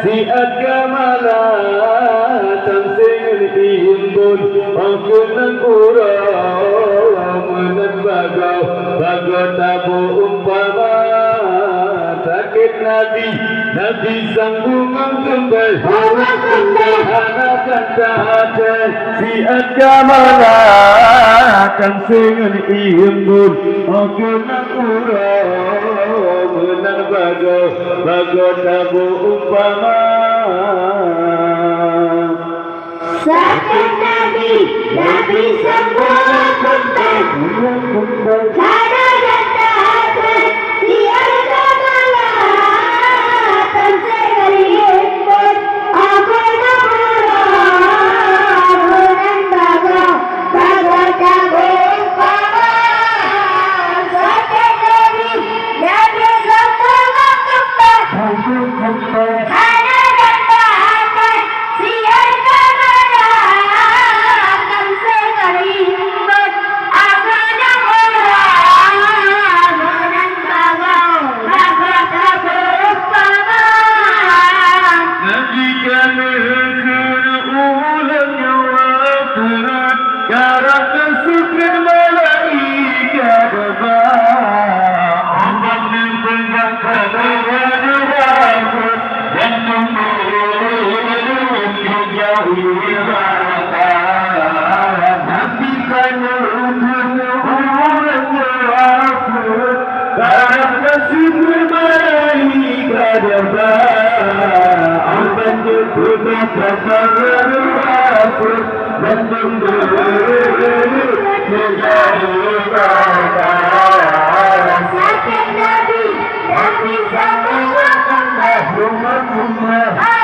siat kamalan sing timbul angkeun kurang menan bago tabu umpama sakit nabi sanggung kembali anakan tahajan siat kamalan sing timbul angkeun kurang menan bago tabu umpama sakit nabi semua kembali karena kata siar kamalan seharian aku namurah bulan bago tabung paman sakit nabi semua kembali karena kata siar kamalan seharian aku namurah bulan bago tabung paman Nabikan ulang jawab Karena kesukaan malaikat Allah mempegang kebenaran dan membunuh jauhi mata Nabikan ulang jawab Karena kesukaan malaikat Allah mempegang kebenaran dan membunuh sakit nabi semua kembali